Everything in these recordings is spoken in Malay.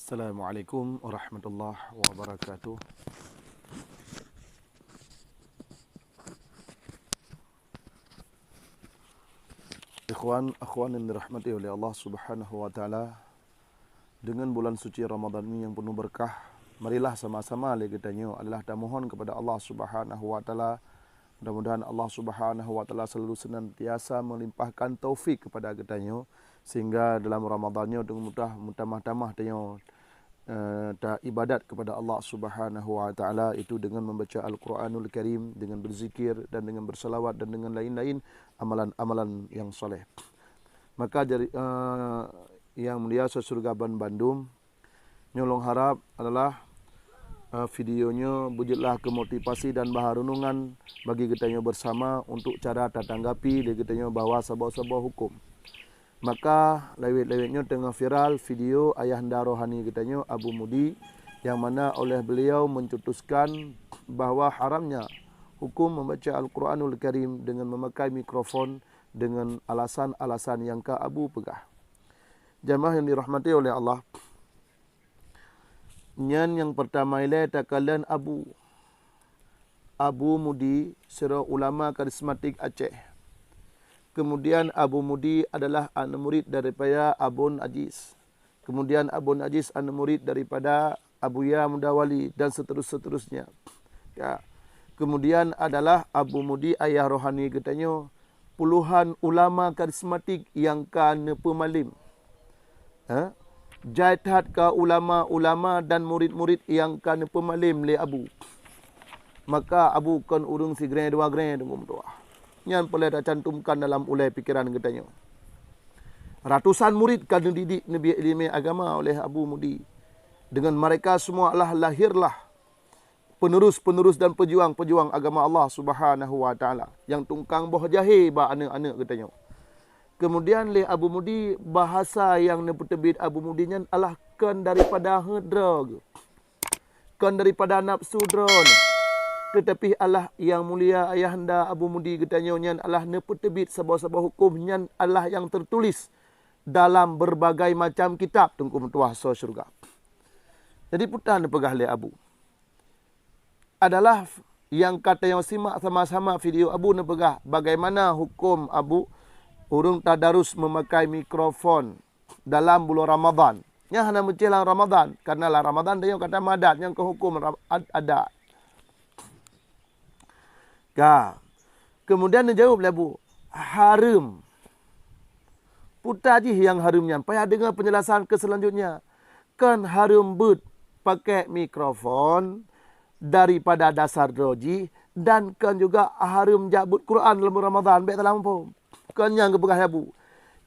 Assalamualaikum warahmatullahi wabarakatuh. Ikhwan, akhwan yang dirahmati oleh Allah Subhanahu wa taala, dengan bulan suci Ramadan ini yang penuh berkah, marilah sama-sama kita adalah dan mohon kepada Allah Subhanahu wa taala, mudah-mudahan Allah Subhanahu wa taala selalu senantiasa melimpahkan taufik kepada kita sehingga dalam Ramadannya dengan mudah-mudah tanyo ibadat kepada Allah Subhanahu wa taala itu dengan membaca Al-Quranul Karim, dengan berzikir dan dengan bersalawat dan dengan lain-lain amalan-amalan yang soleh. Maka dari yang mulia Surga Bandung nyolong harap adalah videonya wujudlah kemotivasi dan bahan renungan bagi kita bersama untuk cara tanggapi dan kita bawa sebuah hukum. Maka lewat-lewatnya tengah viral video ayahanda rohani kitanya Abu Mudi yang mana oleh beliau mencetuskan bahawa haramnya hukum membaca Al-Quranul Karim dengan memakai mikrofon dengan alasan-alasan yang Abu pegah. Jamaah yang dirahmati oleh Allah, yang pertama ialah takalan Abu Mudi seorang ulama karismatik Aceh. Kemudian Abu Mudi adalah anak murid daripada Abun Aziz. Kemudian Abun Aziz anak murid daripada Abuya Mudawali dan seterusnya. Ya. Kemudian adalah Abu Mudi ayah rohani katanya puluhan ulama karismatik yang kana pemalim. Jaitat ke ulama-ulama dan murid-murid yang kana pemalim le Abu. Maka Abu kan urung si grand dua grand dengan doa. Yang boleh cantumkan dalam ulai pikiran katanya. Ratusan murid kan dididik Nabi ilmu agama oleh Abu Mudi. Dengan mereka semua lahirlah penerus-penerus dan pejuang-pejuang agama Allah Subhanahu wa taala yang tungkang boh jahil ba anak-anak katanya. Kemudian le Abu Mudi bahasa yang terbit Abu Mudi nyan alah kan daripada hedra. Kan daripada nafsu drone. Tetapi Allah yang mulia ayahanda Abu Mudi katanya nyan Allah nepetebit sebuah hukum nyan Allah yang tertulis dalam berbagai macam kitab tungku metuah surga. Jadi putan pegah le Abu adalah yang kata yang simak sama-sama video Abu nepegah bagaimana hukum Abu urung tadarus memakai mikrofon dalam bulan Ramadan. Nya hana menjelang Ramadan karena lah Ramadan dia kata madat yang ke hukum ada. Kemudian dia jawab Abu, haram. Putar je yang haramnya. Payah dengar penjelasan ke selanjutnya. Kan haram but pakai mikrofon daripada dasar roji dan kan juga haram jabut Quran dalam Ramadan. Baik dalam pun. Kan yang kepegah Abu.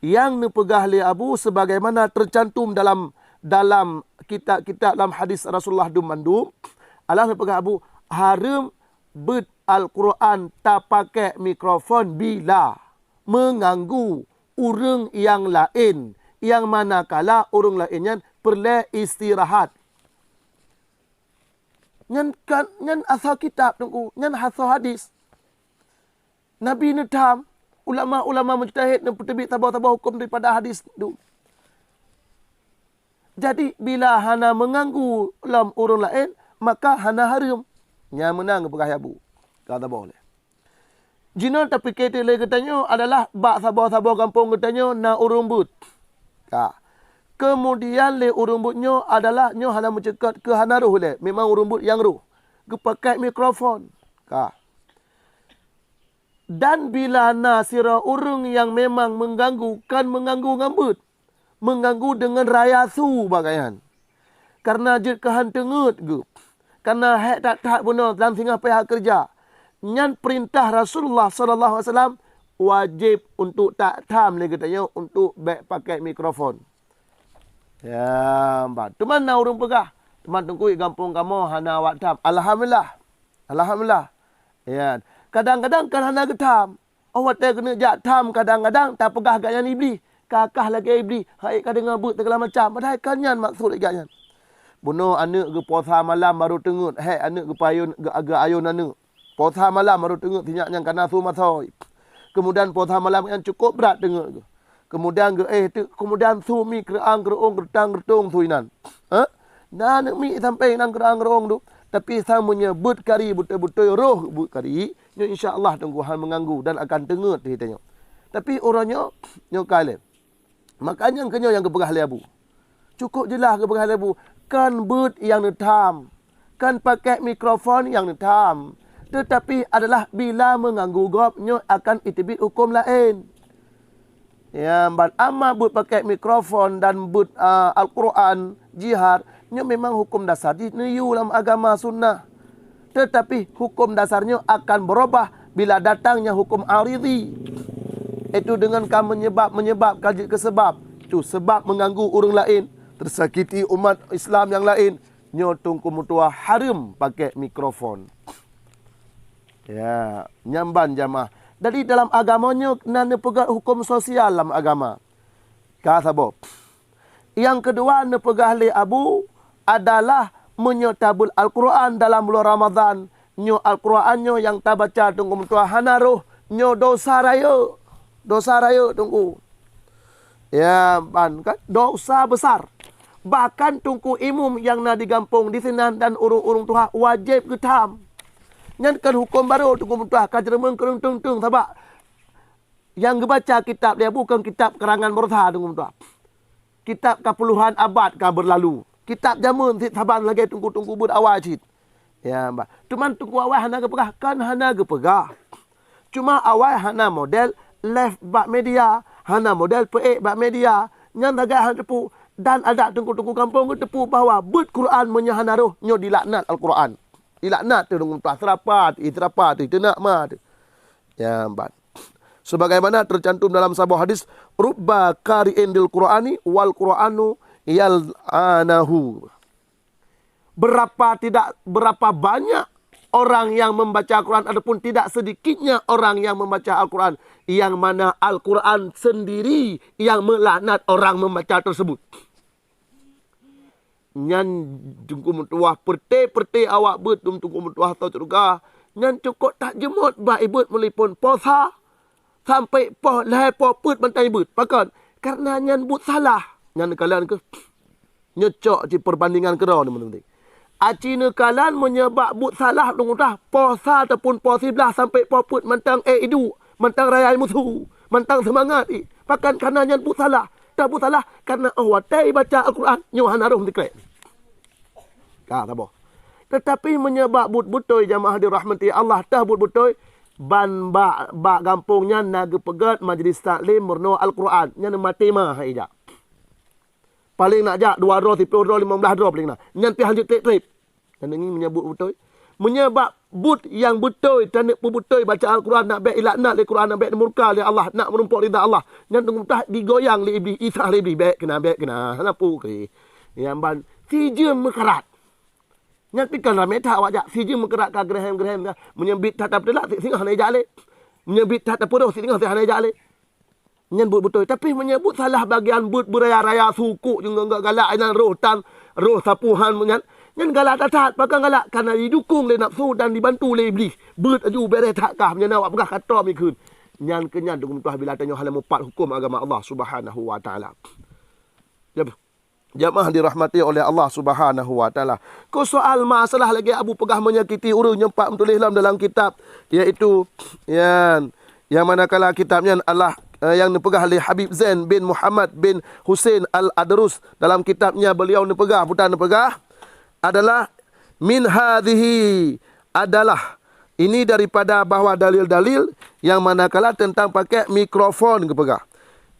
Yang nepegah li Abu sebagaimana tercantum dalam kitab-kitab dalam hadis Rasulullah Dumandum. Allah nepegah Abu haram but Al-Quran tak pakai mikrofon bila mengganggu orang yang lain. Yang manakala orang lainnya perlu istirahat. Nyan asal kitab tunggu, nyan asal hadis. Nabi netam, ulama-ulama mujtahid yang pertebit tabah-tabah hukum daripada hadis tu. Jadi bila hana mengganggu orang lain, maka hana haram. Nya menang pegah Abu. Kata boleh. Jina tapi kata lagi katanya adalah bak sabah-sabah kampung katanya na urumbut. Kemudian le urumbutnya adalah nyo hana mencekat ke hana ruh le. Memang urumbut yang ruh. Kepakai mikrofon. Dan bila nasira urung yang memang mengganggu kan mengganggu ngambut. Mengganggu dengan raya su bagaian. Karena jet kehan tengut ke. Karena hak tak benar dalam singgah pihak kerja. Nyan perintah Rasulullah sallallahu alaihi wasallam wajib untuk tak tam lagi katanya untuk baik pakai mikrofon. Ya, mbak. Teman nak urung pegah. Teman tunggu kampung kamu hana awak tam. Alhamdulillah. Ya. Kadang-kadang kan hana getam. Awak tak kena jak tam kadang-kadang tak pegah gak yang iblis. Kakah lagi iblis. Hai kadang ngabut segala macam. Padahal kan nyan maksud lagi nyan. Bunuh anak ke puasa malam baru tengut. Hai anak ke payun ke agak ayun anak. Puasa malam baru tengok tinyak yang kana su masoi. Kemudian puasa malam yang cukup berat tengok. Kemudian kemudian su mi kerang kerong gertang gertung suinan. Dan mi sampai nang gerang-gerong tu. Tapi samanya but kari betul-betul roh but kari. Nyo insya-Allah tungguhan mengganggu dan akan tengut dia tengok. Tapi orangnya nyo kale. Makanya kenyo yang kepegah lebu. Cukup jelah kepegah lebu. Kan but yang netam. Kan pakai mikrofon yang netam. Tetapi adalah bila mengganggu gop nyo akan itibit hukum lain. Ya, amma but pakai mikrofon dan but Al-Quran jihad, nyo memang hukum dasar di dalam agama sunnah. Tetapi hukum dasarnya akan berubah bila datangnya hukum aridhi. Itu dengan kamu menyebab kaji ke sebab. Itu sebab mengganggu orang lain, tersakiti umat Islam yang lain. Nyo tungku mutua haram pakai mikrofon. Ya, nyamban jamaah. Dari dalam agamanya nana pegang hukum sosial dalam agama. Kasabo. Yang kedua nana pegang le abu adalah menyotabul Al-Quran dalam bulan Ramadan. Nyo Al-Qurannya yang tak baca tunggu mutua hanaruh. Nyo dosa raya. Dosa raya tunggu. Ya, kan dosa besar. Bahkan tunggu imum yang nak digampung di sinan dan urung-urung Tuhan wajib ketam. Nyankan hukum baru tunggu mutua kajeremeng kerung-tung-tung sebab yang baca kitab dia bukan kitab karangan Murtha tunggu mutua. Kitab ke puluhan abad ke berlalu. Kitab jamun saban lagi tunggu-tunggu bud awal cit. Ya, mbak. Cuman tunggu awal hana ke pegah kan hana ke pegah. Cuma awal hana model left bak media, hana model peek bak media. Nyan agak han tepu dan ada tunggu-tunggu kampung ke tepu bahawa bud Quran menyahana roh nyo dilaknat Al-Quran. Dilaknat tu dengan terapat, itu nak mah. Ya, mbak. Sebagaimana tercantum dalam sebuah hadis, rubba qari'in dil Qur'ani wal Qur'anu yal'anahu. Berapa banyak orang yang membaca Al-Quran ataupun tidak sedikitnya orang yang membaca Al-Quran yang mana Al-Quran sendiri yang melaknat orang membaca tersebut. Nyan tunggu mutuah perte awak bet tunggu mutuah tau juga. Nyan cukup tak jemut ba ibut melipun posa sampai poh lahir poh put bantai ibut. Pakan karena nyan but salah. Nyan kalian ke nyocok di perbandingan kerau ni teman-teman. Acina kalian menyebab but salah tunggu dah posa ataupun poh 11 sampai poh put mentang idu, mentang raya musuh, mentang semangat. Pakan karena nyan but salah. Tak but salah karena watai baca Al-Quran nyuhan arum dikrek. Tak apa. Tetapi menyebab but-butoy jamaah dirahmati Allah dah but-butoy ban ba gampungnya naga pegat majlis taklim murno Al-Quran nya mati mah haija. Paling nak jak 2 roh 10 roh 15 roh paling nak. Nyan pi hanjut trip. Dan ini menyebut butoy. Menyebab but yang butoy dan butoy baca Al-Quran nak baik ilaknat le Quran nak baik murka le Allah nak menumpuk ridha Allah. Nyan tunggu tah digoyang le iblis isah le iblis baik kena lapu ke. Yang ban si jem mekarat. Nyan pikir ramai tak awak jak si jem mekarat ka gerhem ka menyebit tatap telak singah hanai jale. Menyebit tatap puruh singah hanai jale. Nyan but butoy tapi menyebut salah bagian but beraya-raya suku juga enggak galak ainan roh tan roh sapuhan nyan. Nyan galak tatat, pakai galak karena didukung oleh nafsu dan dibantu oleh iblis. Ber aju beres takkah menyan awak pegah kata mikun. Nyan kenyan dengan tuah bila tanya hal 4 hukum agama Allah Subhanahu wa taala. Jamaah dirahmati oleh Allah Subhanahu wa taala. Ko soal masalah lagi abu pegah menyakiti urang nyempak menulis dalam kitab iaitu yang manakala kitabnya Allah yang dipegah oleh Habib Zain bin Muhammad bin Hussein Al-Adrus dalam kitabnya beliau dipegah putan dipegah adalah min hadhihi adalah ini daripada bahawa dalil-dalil yang manakala tentang pakai mikrofon kepegah.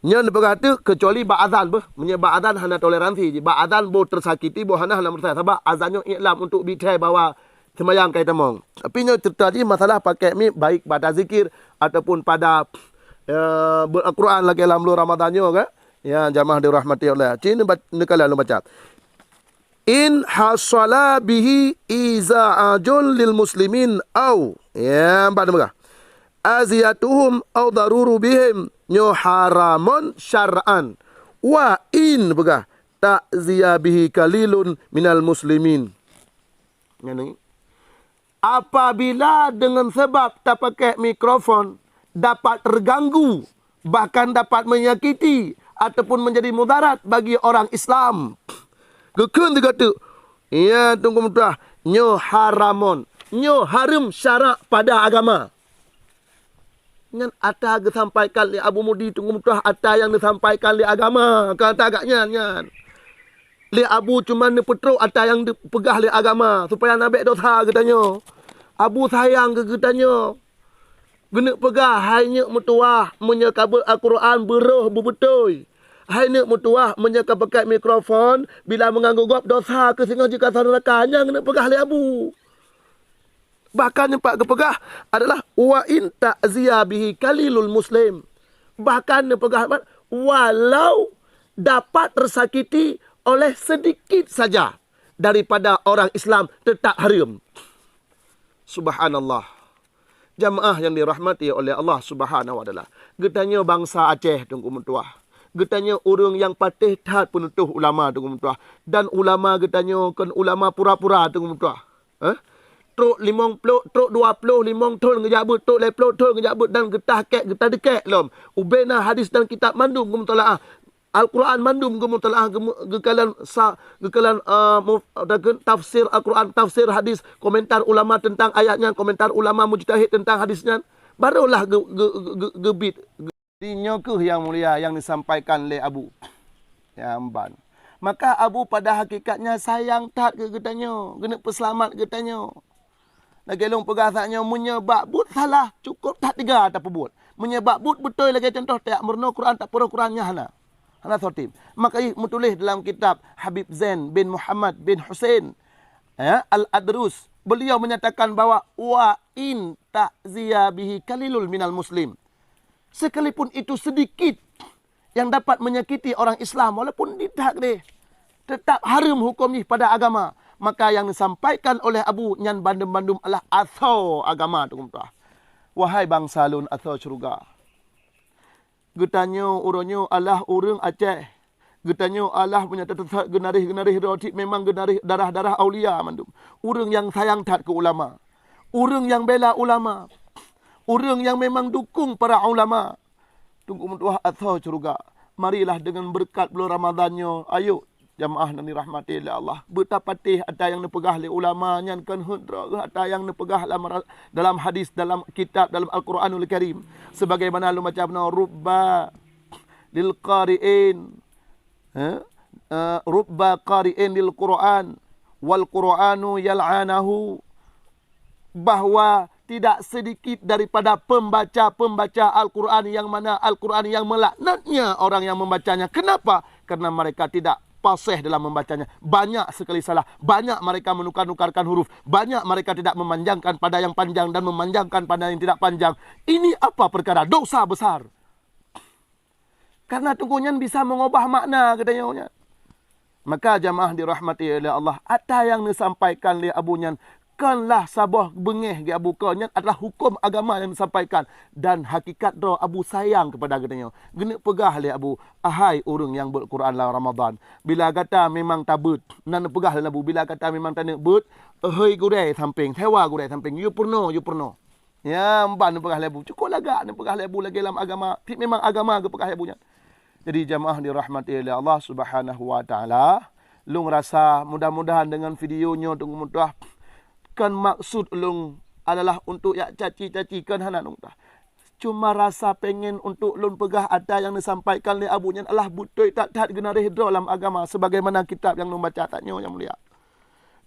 Nyon dipegah tu kecuali ba'adzan beh menyebab adzan hana toleransi je ba'adzan bo tersakiti bo hana percaya sebab azannya iklam untuk bitai bahawa sembahyang kai temong. Tapi nyon terjadi masalah pakai mi baik pada zikir ataupun pada Al-Quran lagi dalam bulan Ramadannya ke. Ya jamaah dirahmati oleh. Cina nekala lu baca. In hasala bihi iza'ajul lil muslimin au ya pada mereka aziyatuhum au daruru bihim nyo haramun syar'an wa in mereka ta'ziya bihi kalilun minal muslimin. Ini apabila dengan sebab tak pakai mikrofon dapat terganggu bahkan dapat menyakiti ataupun menjadi mudarat bagi orang Islam Gekun tu kata. Ya tunggu mudah. Nyo haramon. Nyo haram syarak pada agama. Ngan ata ge sampaikan li Abu Mudi tunggu mudah ata yang disampaikan li agama. Kata agaknya nyan. Li Abu cuma ni petro ata yang dipegah li agama supaya nabi dosa katanya. Abu sayang ke katanya. Gena pegah hanya mutuah menyekabut Al-Quran beruh bebetul. Hanya mutuah menyekabut mikrofon bila mengganggu gop dosa ke sehingga jika saudara-saudara gena pegah li Abu. Bahkan yang pak kepegah adalah wa in ta'ziya bihi kalilul muslim. Bahkan yang pegah walau dapat tersakiti oleh sedikit saja daripada orang Islam tetap haram. Subhanallah. Jamaah yang dirahmati oleh Allah Subhanahu wa taala. Getanya bangsa Aceh tunggu mentuah. Getanya orang yang patih tat penutuh ulama tunggu mentuah. Dan ulama getanya kan ulama pura-pura tunggu mentuah. Truk 50, truk 20, 5 ton ngejabut, truk 10 ton ngejabut dan getah kek, getah dekek lom. Ubena hadis dan kitab mandum gumtalaah. Al-Quran mandum gumtalaah gekalan tafsir Al-Quran, tafsir hadis, komentar ulama tentang ayatnya, komentar ulama mujtahid tentang hadisnya. Barulah gebit. Dinyo ke yang mulia yang disampaikan oleh Abu. Ya amban. Maka Abu pada hakikatnya sayang tat ke getanya, kena peselamat getanya. Lagi long pegasaknya menyebab but salah cukup tak tiga tak pebut. Menyebab but betul lagi contoh tak murno Quran tak pura Qurannya hana. Hana sotim. Maka menulis dalam kitab Habib Zain bin Muhammad bin Hussein Al-Adrus, beliau menyatakan bahawa wa in ta'ziya bihi kalilul minal muslim. Sekalipun itu sedikit yang dapat menyakiti orang Islam walaupun tidak deh, tetap haram hukumnya pada agama. Maka yang disampaikan oleh Abu nyan bandum-bandum adalah asal agama tu tuan. Wahai bangsa lun asal syurga. Getanyo uronyo Allah urang Aceh. Getanyo Allah punya tetet genarih roti memang genarih darah-darah aulia mandum. Urang yang sayang tat ke ulama. Urang yang bela ulama. Urang yang memang dukung para ulama. Tunggu mutuah asal syurga. Marilah dengan berkat bulan Ramadannya. Ayo jamaah yang dirahmati oleh Allah. Betapa patih ada yang dipegah oleh ulama nyan kan hudra, ada yang dipegah dalam hadis, dalam kitab, dalam Al-Quranul Karim. Sebagaimana lu macam rubba lil qari'in. Rubba qari'in lil Quran wal Quranu yal'anahu. Bahawa tidak sedikit daripada pembaca-pembaca Al-Quran yang mana Al-Quran yang melaknatnya orang yang membacanya. Kenapa? Karena mereka tidak fasih dalam membacanya. Banyak sekali salah. Banyak mereka menukar-nukarkan huruf. Banyak mereka tidak memanjangkan pada yang panjang dan memanjangkan pada yang tidak panjang. Ini apa perkara? Dosa besar. Karena tunggunya bisa mengubah makna katanya. Maka jamaah dirahmati oleh Allah. Ada yang disampaikan oleh Abu Nyan. Kanlah sabah bengih ke Abu Kanya adalah hukum agama yang disampaikan. Dan hakikat doa Abu sayang kepada katanya. Gena pegah oleh Abu. Ahai orang yang berquran dalam Ramadan. Bila kata memang tabut. Nan pegah oleh Abu. Bila kata memang tak nak but. Ahai gurai samping. Hewa gurai samping. You purno. Ya mban pegah oleh Abu. Cukup lagak nak pegah oleh Abu lagi dalam agama. Memang agama ke pegah Abu nya. Jadi jamaah dirahmati oleh Allah Subhanahu wa taala. Lu rasa mudah-mudahan dengan videonya tunggu mudah. Kan maksud lung adalah untuk ya caci-cacikan hana nung tah. Cuma rasa pengen untuk lun pegah ada yang disampaikan oleh Abu Nyan Allah betul tak genarih dalam agama sebagaimana kitab yang lung baca taknya yang mulia.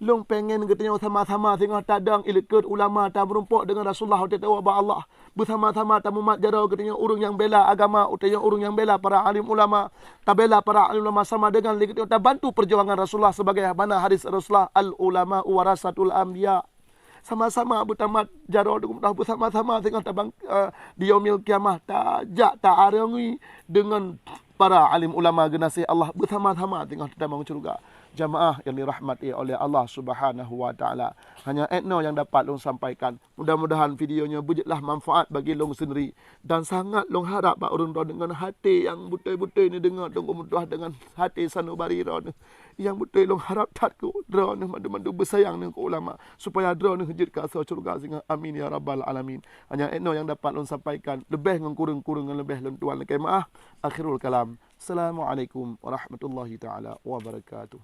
Lung pengen katanya sama-sama tengah tadang ilekut ulama tak berumpuk dengan Rasulullah sallallahu Allah. Bersama-sama tak mumat jarau katanya urang yang bela agama, utaya urang yang bela para alim ulama, tak bela para alim ulama sama dengan likut tak bantu perjuangan Rasulullah sebagaimana hadis Rasulullah al ulama warasatul anbiya. Sama-sama bertamat jarau dengan bersama-sama tengah tabang di yaumil kiamah tajak tak arangi dengan para alim ulama generasi Allah bersama-sama tengah tabang syurga. Jamaah yang dirahmati oleh Allah Subhanahu wa taala. Hanya etno yang dapat long sampaikan. Mudah-mudahan videonya bujutlah manfaat bagi long sendiri dan sangat long harap pak urang dengan hati yang betul-betul ni dengar long mudah dengan hati sanubari ron. Yang betul long harap tat ku dra ni mandu-mandu bersayang dengan ulama supaya dra ni hujud ke asal syurga sehingga amin ya rabbal alamin. Hanya etno yang dapat long sampaikan lebih dengan kurang-kurang lebih long tuan lekai maaf. Akhirul kalam. Assalamualaikum warahmatullahi taala wabarakatuh.